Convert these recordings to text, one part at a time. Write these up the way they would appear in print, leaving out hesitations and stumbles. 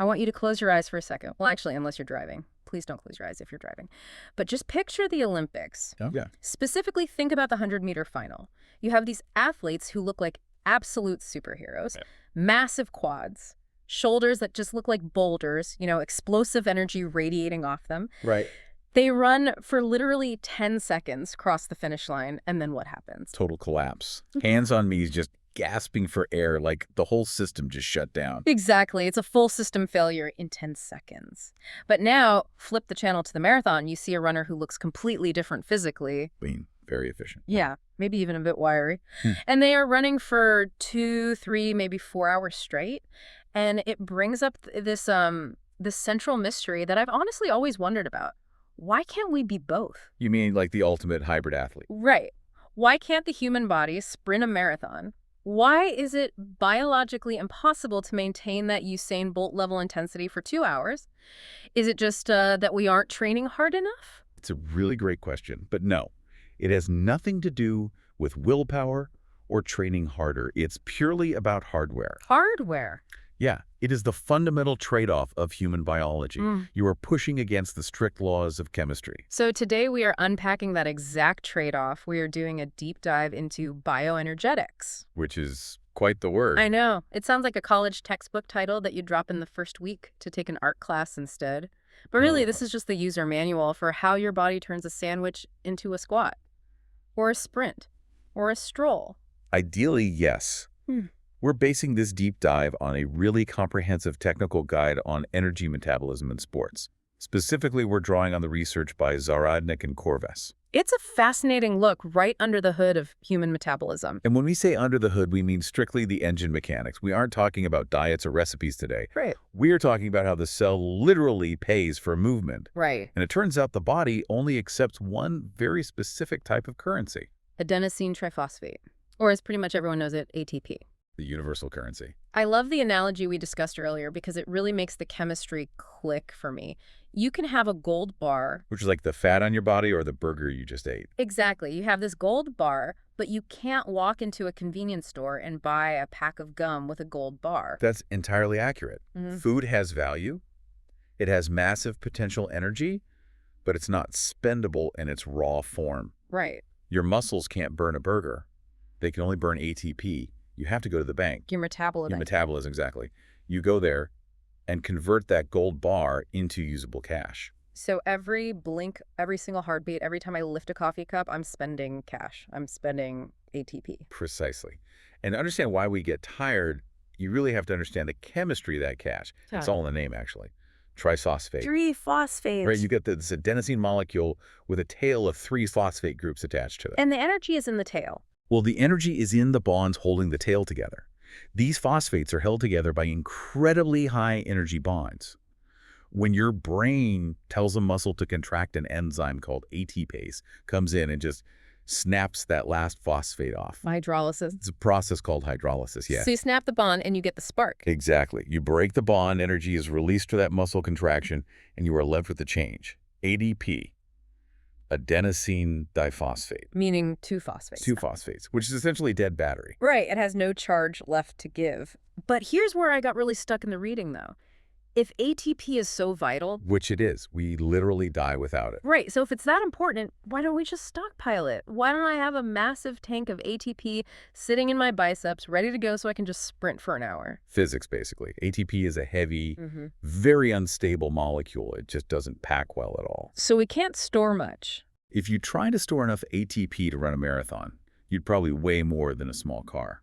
I want you to close your eyes for a second. Well, actually, unless you're driving. Please don't close your eyes if you're driving. But just picture the Olympics. Yeah. Specifically, think about the 100-meter final. You have these athletes who look like absolute superheroes, massive quads, shoulders that just look like boulders, explosive energy radiating off them. Right. They run for literally 10 seconds, cross the finish line, and then what happens? Total collapse. Hands on knees, just gasping for air, like the whole system just shut down. Exactly. It's a full system failure in 10 seconds. But now, flip the channel to the marathon, you see a runner who looks completely different physically. Lean, very efficient. Yeah, maybe even a bit wiry. And they are running for 2, 3, maybe 4 hours straight. And it brings up this central mystery that I've honestly always wondered about. Why can't we be both? You mean like the ultimate hybrid athlete? Right. Why can't the human body sprint a marathon? Why is it biologically impossible to maintain that Usain Bolt level intensity for 2 hours? Is it just that we aren't training hard enough? It's a really great question, but no. It has nothing to do with willpower or training harder. It's purely about hardware. Hardware? Yeah, it is the fundamental trade-off of human biology. You are pushing against the strict laws of chemistry. So today we are unpacking that exact trade-off. We are doing a deep dive into bioenergetics. Which is quite the word. I know. It sounds like a college textbook title that you drop in the first week to take an art class instead. But really, this is just the user manual for how your body turns a sandwich into a squat, or a sprint, or a stroll. Ideally, yes. We're basing this deep dive on a really comprehensive technical guide on energy metabolism in sports. Specifically, we're drawing on the research by Zaradnik and Korves. It's a fascinating look right under the hood of human metabolism. And when we say under the hood, we mean strictly the engine mechanics. We aren't talking about diets or recipes today. Right. We are talking about how the cell literally pays for movement. Right. And it turns out the body only accepts one very specific type of currency. Adenosine triphosphate, or as pretty much everyone knows it, ATP. The universal currency. I love the analogy we discussed earlier because it really makes the chemistry click for me. You can have a gold bar. Which is like the fat on your body or the burger you just ate. Exactly. You have this gold bar, but you can't walk into a convenience store and buy a pack of gum with a gold bar. That's entirely accurate. Food has value. It has massive potential energy, but it's not spendable in its raw form. Right. Your muscles can't burn a burger. They can only burn ATP. You have to go to the bank. Your metabolism. Your metabolism, exactly. You go there and convert that gold bar into usable cash. So every blink, every single heartbeat, every time I lift a coffee cup, I'm spending cash. I'm spending ATP. Precisely. And to understand why we get tired, you really have to understand the chemistry of that cash. It's all in the name, actually. Triphosphate. 3 phosphates. Right, you get this adenosine molecule with a tail of 3 phosphate groups attached to it. And the energy is in the tail. Well, the energy is in the bonds holding the tail together. These phosphates are held together by incredibly high energy bonds. When your brain tells a muscle to contract, an enzyme called ATPase comes in and just snaps that last phosphate off. Hydrolysis. It's a process called hydrolysis, yeah. So you snap the bond and you get the spark. Exactly. You break the bond, energy is released to that muscle contraction, and you are left with the change. ADP. Adenosine diphosphate. Meaning 2 phosphates. 2 phosphates, which is essentially a dead battery. Right. It has no charge left to give. But here's where I got really stuck in the reading, though. If ATP is so vital... Which it is. We literally die without it. Right. So if it's that important, why don't we just stockpile it? Why don't I have a massive tank of ATP sitting in my biceps, ready to go so I can just sprint for an hour? Physics, basically. ATP is a heavy, very unstable molecule. It just doesn't pack well at all. So we can't store much. If you try to store enough ATP to run a marathon, you'd probably weigh more than a small car.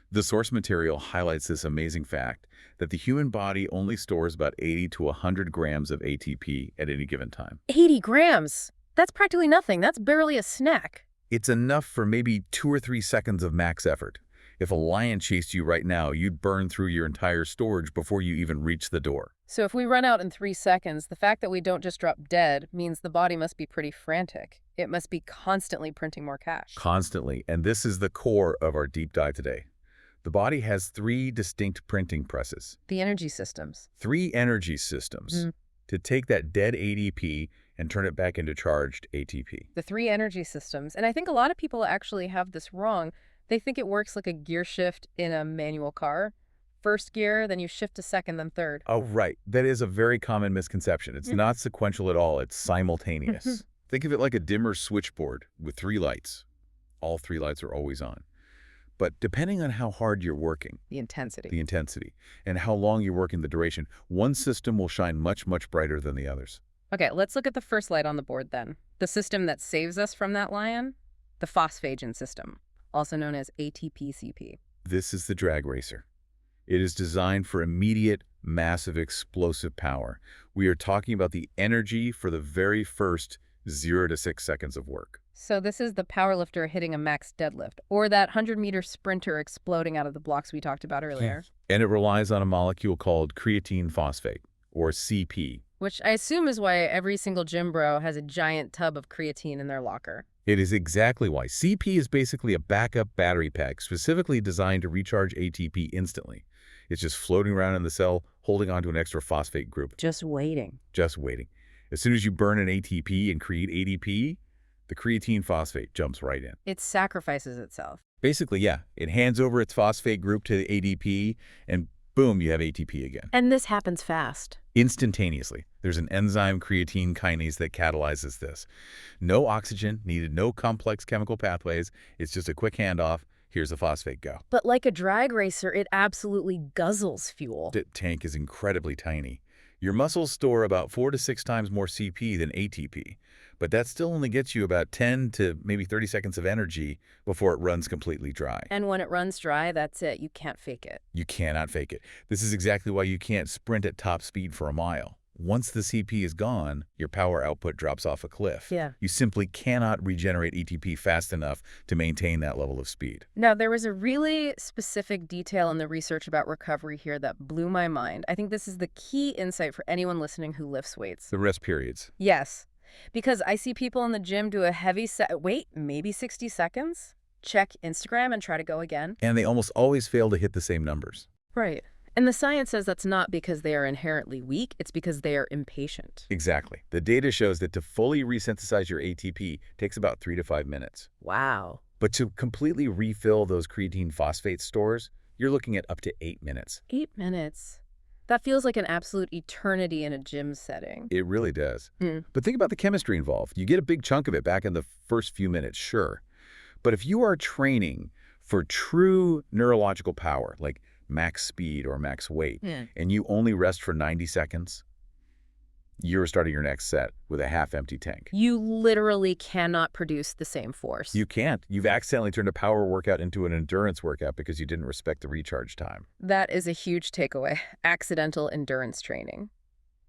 The source material highlights this amazing fact that the human body only stores about 80 to 100 grams of ATP at any given time. 80 grams? That's practically nothing. That's barely a snack. It's enough for maybe 2 or 3 seconds of max effort. If a lion chased you right now, you'd burn through your entire storage before you even reach the door. So if we run out in 3 seconds, the fact that we don't just drop dead means the body must be pretty frantic. It must be constantly printing more cash. Constantly. And this is the core of our deep dive today. The body has 3 distinct printing presses. The energy systems. 3 energy systems to take that dead ADP and turn it back into charged ATP. The 3 energy systems. And I think a lot of people actually have this wrong. They think it works like a gear shift in a manual car. first gear, then you shift to second, then third. Oh, right. That is a very common misconception. It's not sequential at all. It's simultaneous. Think of it like a dimmer switchboard with 3 lights. All 3 lights are always on. But depending on how hard you're working, The intensity. the intensity, and how long you're working the duration, one system will shine much, much brighter than the others. Okay, let's look at the first light on the board then. The system that saves us from that lion, the phosphagen system, also known as ATP-CP. This is the drag racer. It is designed for immediate, massive, explosive power. We are talking about the energy for the very first 0 to 6 seconds of work. So this is the powerlifter hitting a max deadlift, or that 100-meter sprinter exploding out of the blocks we talked about earlier. And it relies on a molecule called creatine phosphate, or CP. Which I assume is why every single gym bro has a giant tub of creatine in their locker. It is exactly why. CP is basically a backup battery pack specifically designed to recharge ATP instantly. It's just floating around in the cell, holding onto an extra phosphate group. Just waiting. Just waiting. As soon as you burn an ATP and create ADP, the creatine phosphate jumps right in. It sacrifices itself. Basically, yeah, it hands over its phosphate group to the ADP, and boom, you have ATP again. And this happens fast. Instantaneously. There's an enzyme, creatine kinase, that catalyzes this. No oxygen needed, no complex chemical pathways. It's just a quick handoff. Here's the phosphate, go. But like a drag racer, it absolutely guzzles fuel. The tank is incredibly tiny. Your muscles store about 4 to 6 times more CP than ATP, but that still only gets you about 10 to maybe 30 seconds of energy before it runs completely dry. And when it runs dry, that's it. You can't fake it. You cannot fake it. This is exactly why you can't sprint at top speed for a mile. Once the CP is gone, your power output drops off a cliff. Yeah. You simply cannot regenerate ATP fast enough to maintain that level of speed. Now, there was a really specific detail in the research about recovery here that blew my mind. I think this is the key insight for anyone listening who lifts weights. The rest periods. Yes, because I see people in the gym do a heavy set, wait, maybe 60 seconds, check Instagram and try to go again. And they almost always fail to hit the same numbers. Right. And the science says that's not because they are inherently weak, it's because they are impatient. Exactly. The data shows that to fully resynthesize your ATP takes about 3 to 5 minutes. Wow. But to completely refill those creatine phosphate stores, you're looking at up to 8 minutes. 8 minutes. That feels like an absolute eternity in a gym setting. It really does. But think about the chemistry involved. You get a big chunk of it back in the first few minutes, sure. But if you are training for true neurological power, like max speed or max weight, and you only rest for 90 seconds, you're starting your next set with a half-empty tank. You literally cannot produce the same force. You can't. You've accidentally turned a power workout into an endurance workout because you didn't respect the recharge time. That is a huge takeaway, accidental endurance training.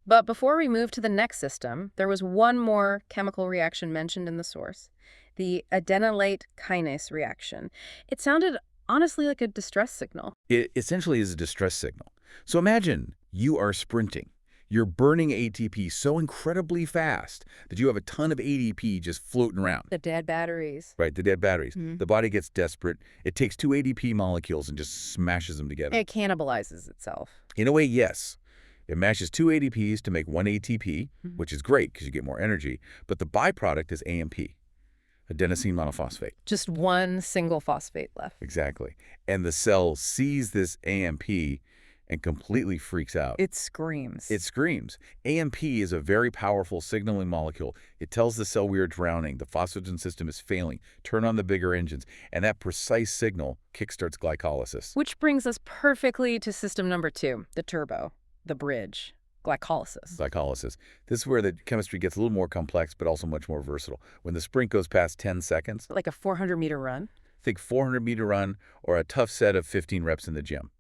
But before we move to the next system, there was one more chemical reaction mentioned in the source, the adenylate kinase reaction. It sounded honestly like a distress signal. It essentially is a distress signal. So imagine you are sprinting. You're burning ATP so incredibly fast that you have a ton of ADP just floating around. The dead batteries. Right, the dead batteries. The body gets desperate. It takes 2 ADP molecules and just smashes them together. It cannibalizes itself. In a way, yes. It mashes 2 ADPs to make 1 ATP, which is great because you get more energy, but the byproduct is AMP, adenosine monophosphate. Just one single phosphate left. Exactly. And the cell sees this AMP and completely freaks out. It screams. It screams. AMP is a very powerful signaling molecule. It tells the cell we are drowning, the phosphagen system is failing, turn on the bigger engines, and that precise signal kickstarts glycolysis. Which brings us perfectly to system number 2, the turbo, the bridge, glycolysis. Glycolysis. This is where the chemistry gets a little more complex, but also much more versatile. When the sprint goes past 10 seconds, Like a 400-meter run? think 400-meter run or a tough set of 15 reps in the gym.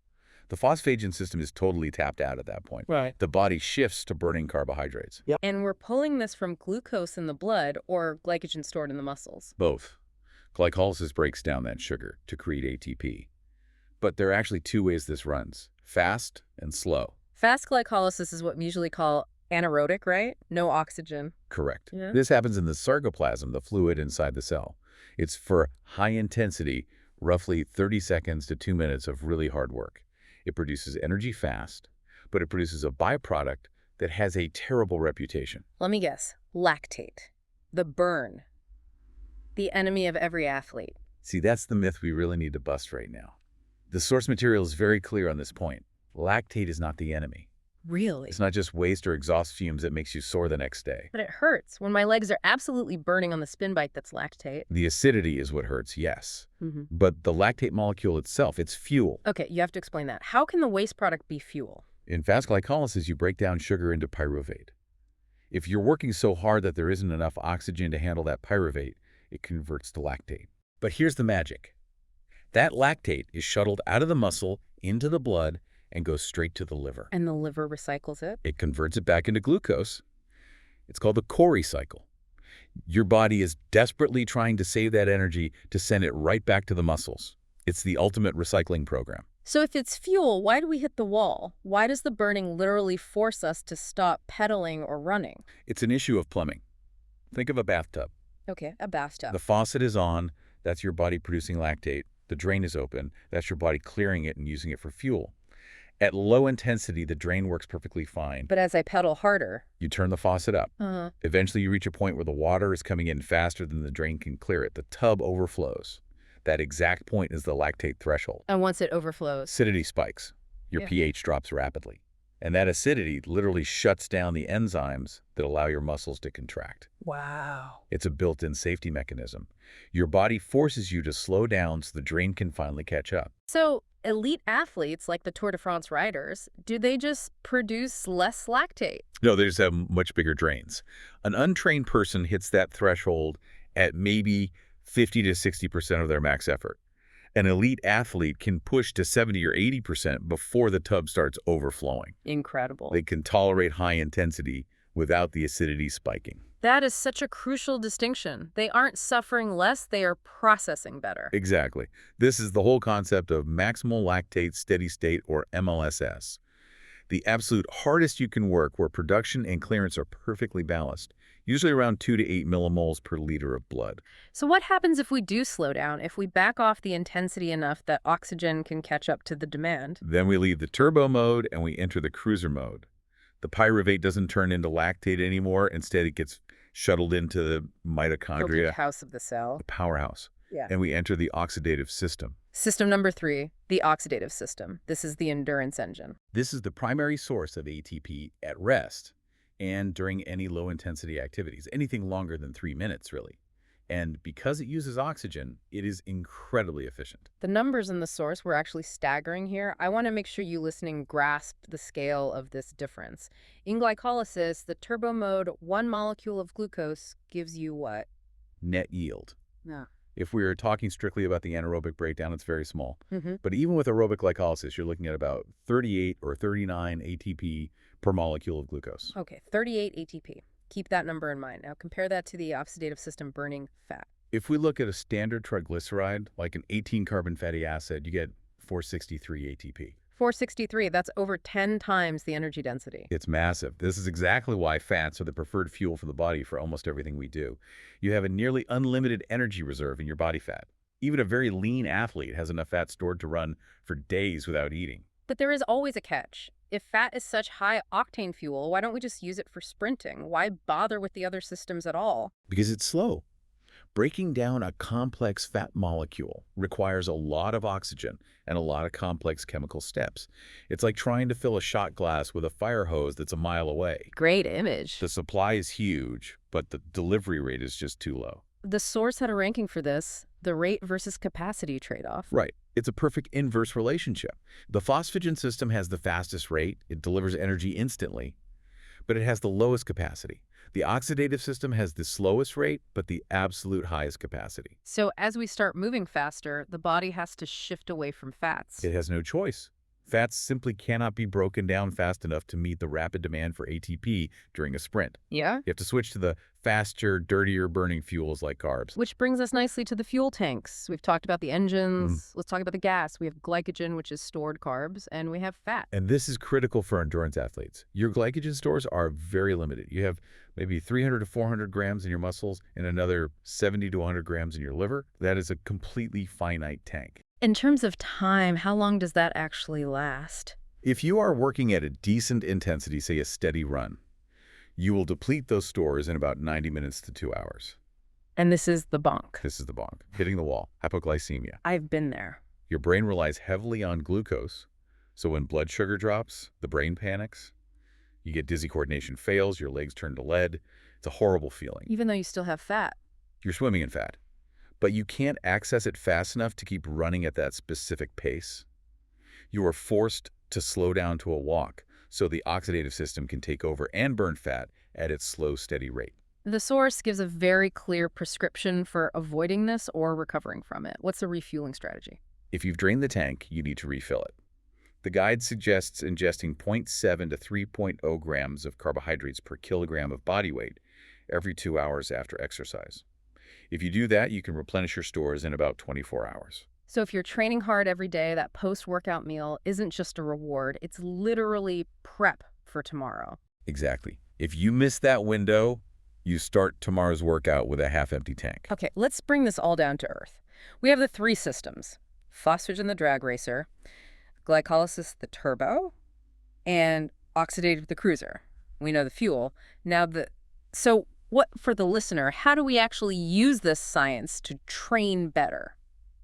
The phosphagen system is totally tapped out at that point. Right. The body shifts to burning carbohydrates. And we're pulling this from glucose in the blood or glycogen stored in the muscles. Both. Glycolysis breaks down that sugar to create ATP. But there are actually 2 ways this runs, fast and slow. Fast glycolysis is what we usually call anaerobic, right? No oxygen. Correct. Yeah. This happens in the sarcoplasm, the fluid inside the cell. It's for high intensity, roughly 30 seconds to 2 minutes of really hard work. It produces energy fast, but it produces a byproduct that has a terrible reputation. Let me guess. Lactate. The burn. The enemy of every athlete. See, that's the myth we really need to bust right now. The source material is very clear on this point. Lactate is not the enemy. Really? It's not just waste or exhaust fumes that makes you sore the next day. But it hurts when my legs are absolutely burning on the spin bike that's lactate. The acidity is what hurts, yes. Hmm. But the lactate molecule itself, it's fuel. Okay, you have to explain that. How can the waste product be fuel? In fast glycolysis, you break down sugar into pyruvate. If you're working so hard that there isn't enough oxygen to handle that pyruvate, it converts to lactate. But here's the magic. That lactate is shuttled out of the muscle into the blood and goes straight to the liver. And the liver recycles it? It converts it back into glucose. It's called the Cori cycle. Your body is desperately trying to save that energy to send it right back to the muscles. It's the ultimate recycling program. So if it's fuel, why do we hit the wall? Why does the burning literally force us to stop pedaling or running? It's an issue of plumbing. Think of a bathtub. Okay, a bathtub. The faucet is on. That's your body producing lactate. The drain is open. That's your body clearing it and using it for fuel. At low intensity, the drain works perfectly fine. But as I pedal harder... You turn the faucet up. Uh-huh. Eventually, you reach a point where the water is coming in faster than the drain can clear it. The tub overflows. That exact point is the lactate threshold. And once it overflows... Acidity spikes. Your Yeah. pH drops rapidly. And that acidity literally shuts down the enzymes that allow your muscles to contract. Wow. It's a built-in safety mechanism. Your body forces you to slow down so the drain can finally catch up. So elite athletes like the Tour de France riders, do they just produce less lactate? No, they just have much bigger drains. An untrained person hits that threshold at maybe 50 to 60% of their max effort. An elite athlete can push to 70 or 80% before the tub starts overflowing. Incredible. They can tolerate high intensity without the acidity spiking. That is such a crucial distinction. They aren't suffering less, they are processing better. Exactly. This is the whole concept of maximal lactate steady state, or MLSS. The absolute hardest you can work, where production and clearance are perfectly balanced, usually around 2 to 8 millimoles per liter of blood. So what happens if we do slow down, if we back off the intensity enough that oxygen can catch up to the demand? Then we leave the turbo mode and we enter the cruiser mode. The pyruvate doesn't turn into lactate anymore. Instead, it gets shuttled into the mitochondria, Filtered house of the cell. the powerhouse, Yeah. and we enter the oxidative system. System number 3, the oxidative system. This is the endurance engine. This is the primary source of ATP at rest and during any low-intensity activities, anything longer than 3 minutes, really. And because it uses oxygen, it is incredibly efficient. The numbers in the source were actually staggering here. I want to make sure you listening grasp the scale of this difference. In glycolysis, the turbo mode, 1 molecule of glucose gives you what? Net yield. Yeah. If we are talking strictly about the anaerobic breakdown, it's very small. Mm-hmm. But even with aerobic glycolysis, you're looking at about 38 or 39 ATP per molecule of glucose. Okay, 38 ATP. Keep that number in mind. Now compare that to the oxidative system burning fat. If we look at a standard triglyceride, like an 18-carbon fatty acid, you get 463 ATP. 463, that's over 10 times the energy density. It's massive. This is exactly why fats are the preferred fuel for the body for almost everything we do. You have a nearly unlimited energy reserve in your body fat. Even a very lean athlete has enough fat stored to run for days without eating. But there is always a catch. If fat is such high octane fuel, why don't we just use it for sprinting? Why bother with the other systems at all? Because it's slow. Breaking down a complex fat molecule requires a lot of oxygen and a lot of complex chemical steps. It's like trying to fill a shot glass with a fire hose that's a mile away. Great image. The supply is huge, but the delivery rate is just too low. The source had a ranking for this, the rate versus capacity trade-off. Right. It's a perfect inverse relationship. The phosphagen system has the fastest rate. It delivers energy instantly, but it has the lowest capacity. The oxidative system has the slowest rate, but the absolute highest capacity. So as we start moving faster, the body has to shift away from fats. It has no choice. Fats simply cannot be broken down fast enough to meet the rapid demand for ATP during a sprint. Yeah? You have to switch to the faster, dirtier burning fuels like carbs. Which brings us nicely to the fuel tanks. We've talked about the engines. Let's talk about the gas. We have glycogen, which is stored carbs, and we have fat. And this is critical for endurance athletes. Your glycogen stores are very limited. You have maybe 300 to 400 grams in your muscles and another 70 to 100 grams in your liver. That is a completely finite tank. In terms of time, how long does that actually last? If you are working at a decent intensity, say a steady run, you will deplete those stores in about 90 minutes to 2 hours. And this is the bonk. This is the bonk. Hitting the wall. Hypoglycemia. I've been there. Your brain relies heavily on glucose, so when blood sugar drops, the brain panics. You get dizzy, coordination fails, your legs turn to lead. It's a horrible feeling. Even though you still have fat. You're swimming in fat, but you can't access it fast enough to keep running at that specific pace. You are forced to slow down to a walk so the oxidative system can take over and burn fat at its slow, steady rate. The source gives a very clear prescription for avoiding this or recovering from it. What's the refueling strategy? If you've drained the tank, you need to refill it. The guide suggests ingesting 0.7 to 3.0 grams of carbohydrates per kilogram of body weight every 2 hours after exercise. If you do that, you can replenish your stores in about 24 hours. So if you're training hard every day, that post-workout meal isn't just a reward. It's literally prep for tomorrow. Exactly. If you miss that window, you start tomorrow's workout with a half-empty tank. Okay, let's bring this all down to earth. We have the three systems: phosphagen, the drag racer; glycolysis, the turbo; and oxidative, the cruiser. We know the fuel. So what, for the listener, how do we actually use this science to train better?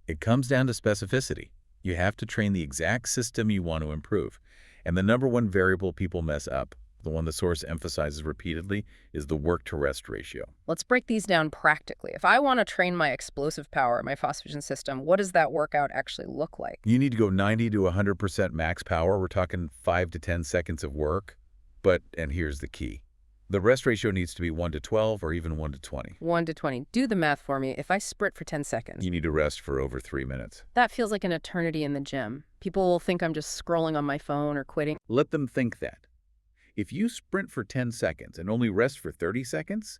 It comes down to specificity. You have to train the exact system you want to improve. And the number one variable people mess up, the one the source emphasizes repeatedly, is the work-to-rest ratio. Let's break these down practically. If I want to train my explosive power, my phosphagen system, what does that workout actually look like? You need to go 90 to 100% max power. We're talking 5 to 10 seconds of work. But, and here's the key, the rest ratio needs to be 1 to 12 or even 1 to 20. 1 to 20. Do the math for me. If I sprint for 10 seconds, You need to rest for over 3 minutes. that feels like an eternity in the gym. People will think I'm just scrolling on my phone or quitting. Let them think that. If you sprint for 10 seconds and only rest for 30 seconds,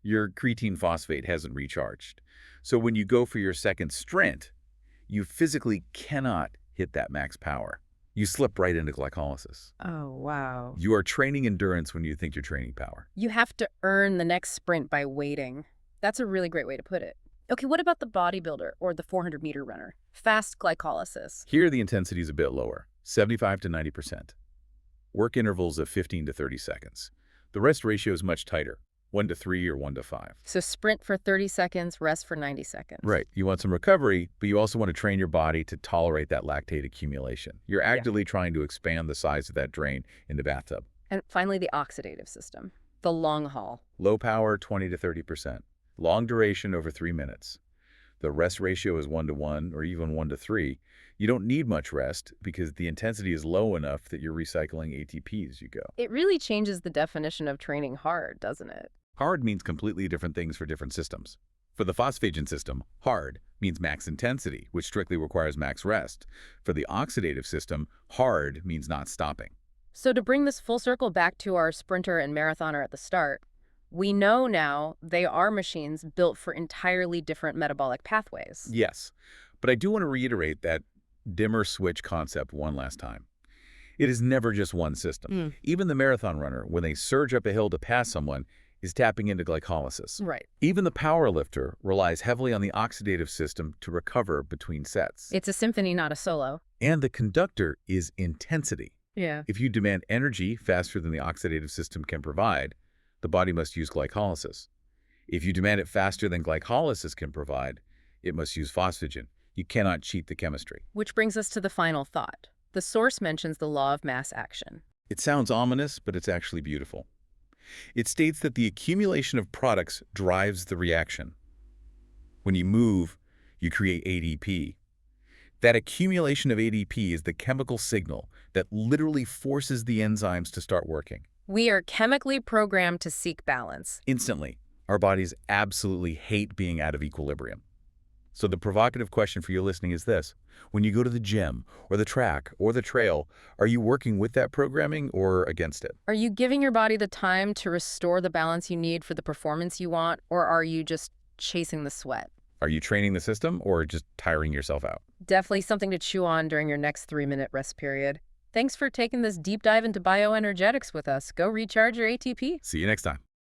your creatine phosphate hasn't recharged. So when you go for your second sprint, you physically cannot hit that max power. You slip right into glycolysis. Oh, wow. You are training endurance when you think you're training power. You have to earn the next sprint by waiting. That's a really great way to put it. Okay, what about the bodybuilder or the 400-meter runner? Fast glycolysis. Here, the intensity is a bit lower, 75 to 90%. Work intervals of 15 to 30 seconds. The rest ratio is much tighter, 1 to 3 or 1 to 5. So sprint for 30 seconds, rest for 90 seconds. Right. You want some recovery, but you also want to train your body to tolerate that lactate accumulation. You're actively trying to expand the size of that drain in the bathtub. And finally, the oxidative system, the long haul. Low power, 20 to 30%. Long duration over 3 minutes. The rest ratio is 1 to 1 or even 1 to 3. You don't need much rest because the intensity is low enough that you're recycling ATP as you go. It really changes the definition of training hard, doesn't it? Hard means completely different things for different systems. For the phosphagen system, hard means max intensity, which strictly requires max rest. For the oxidative system, hard means not stopping. So to bring this full circle back to our sprinter and marathoner at the start, we know now they are machines built for entirely different metabolic pathways. Yes, but I do want to reiterate that dimmer switch concept one last time. It is never just one system. Even the marathon runner, when they surge up a hill to pass someone, is tapping into glycolysis. Right. Even the power lifter relies heavily on the oxidative system to recover between sets. It's a symphony, not a solo. And the conductor is intensity. Yeah. If you demand energy faster than the oxidative system can provide, the body must use glycolysis. If you demand it faster than glycolysis can provide, it must use phosphagen. You cannot cheat the chemistry. Which brings us to the final thought. The source mentions the law of mass action. It sounds ominous, but it's actually beautiful. It states that the accumulation of products drives the reaction. When you move, you create ADP. That accumulation of ADP is the chemical signal that literally forces the enzymes to start working. We are chemically programmed to seek balance. Instantly, our bodies absolutely hate being out of equilibrium. So the provocative question for you listening is this. When you go to the gym or the track or the trail, are you working with that programming or against it? Are you giving your body the time to restore the balance you need for the performance you want, or are you just chasing the sweat? Are you training the system or just tiring yourself out? Definitely something to chew on during your next 3-minute rest period. Thanks for taking this deep dive into bioenergetics with us. Go recharge your ATP. See you next time.